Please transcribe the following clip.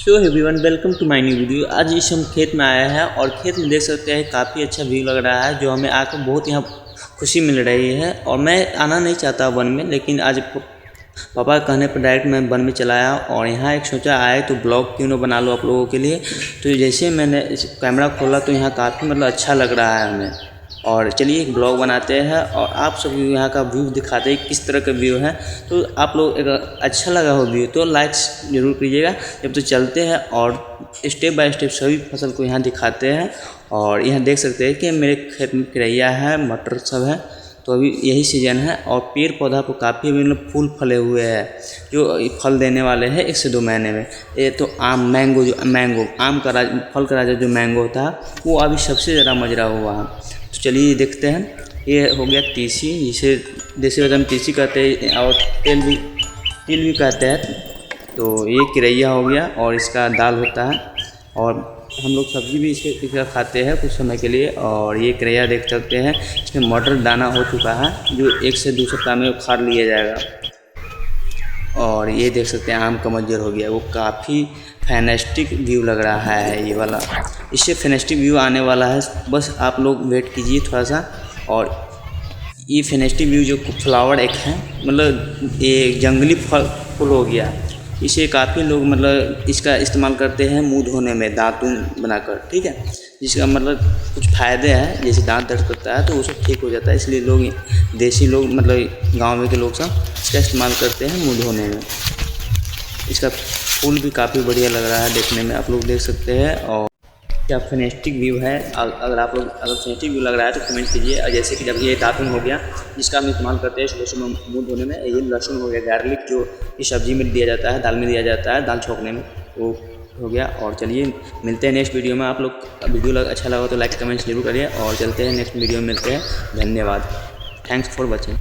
So everyone welcome to my new video. आज इस हम खेत में आए हैं और खेत में देख सकते हैं काफ़ी अच्छा व्यू लग रहा है, जो हमें आकर बहुत यहाँ खुशी मिल रही है। और मैं आना नहीं चाहता वन में, लेकिन आज पापा के कहने पर डायरेक्ट मैं वन में चला आया और यहाँ एक सोचा आए तो ब्लॉग क्यों ना बना लो आप लोगों के लिए। तो जैसे मैंने कैमरा खोला तो यहाँ काफ़ी अच्छा लग रहा है हमें। और चलिए एक ब्लॉग बनाते हैं और आप सभी यहाँ का व्यू दिखाते हैं किस तरह का व्यू है। तो आप लोग अगर अच्छा लगा हो व्यू तो लाइक्स जरूर कीजिएगा। जब तो चलते हैं और स्टेप बाय स्टेप सभी फसल को यहाँ दिखाते हैं। और यहाँ देख सकते हैं कि मेरे खेत में करेया है, मटर सब है। तो अभी यही सीजन है और पेड़ पौधा को काफ़ी अभी फूल फले हुए हैं, जो फल देने वाले हैं 1 से 2 महीने में। ये तो आम मैंगो आम का फल का राजा जो मैंगो था वो अभी सबसे ज़्यादा मजरा हुआ है। तो चलिए देखते हैं। ये हो गया तीसी, जिसे देसी भाषा में तीसी कहते हैं और तिल भी कहते हैं। तो ये किरैया हो गया और इसका दाल होता है और हम लोग सब्जी भी इसका खाते हैं कुछ समय के लिए। और ये किरैया देख सकते हैं, इसमें मटर दाना हो चुका है जो 1 से 2 सप्ताह में उखाड़ लिया जाएगा। और ये देख सकते हैं आम का मंजर हो गया, वो काफ़ी फैनेस्टिक व्यू लग रहा है ये वाला। इससे फैनेस्टिक व्यू आने वाला है, बस आप लोग वेट कीजिए थोड़ा सा। और ये फैनेस्टिक व्यू जो फ्लावर एक है, मतलब ये जंगली फूल हो गया। इसे काफ़ी लोग मतलब इसका इस्तेमाल करते हैं मुंह धोने में, दातुन बनाकर, ठीक है। जिसका मतलब कुछ फ़ायदे हैं, जैसे दांत दर्द करता है तो वो सब ठीक हो जाता है। इसलिए लोग देसी लोग मतलब गांव में के लोग सब इसका इस्तेमाल करते हैं मुंह धोने में। इसका फूल भी काफ़ी बढ़िया लग रहा है देखने में, आप लोग देख सकते हैं। और क्या फैनेस्टिक व्यू है। अगर फैनेस्टिक व्यू लग रहा है तो कमेंट कीजिए। और जैसे कि जब ये दातुन हो गया जिसका हम इस्तेमाल करते हैं सुबह सुबह मुँह धोने में, ये लहसुन हो गया, गार्लिक जो इस सब्जी में दिया जाता है, दाल में दिया जाता है, दाल छोंकने में, वो हो गया। और चलिए मिलते हैं नेक्स्ट वीडियो में। आप लोग वीडियो अच्छा लगा तो लाइक कमेंट्स जरूर करिए और चलते हैं नेक्स्ट वीडियो में मिलते हैं। धन्यवाद, थैंक्स फॉर वॉचिंग।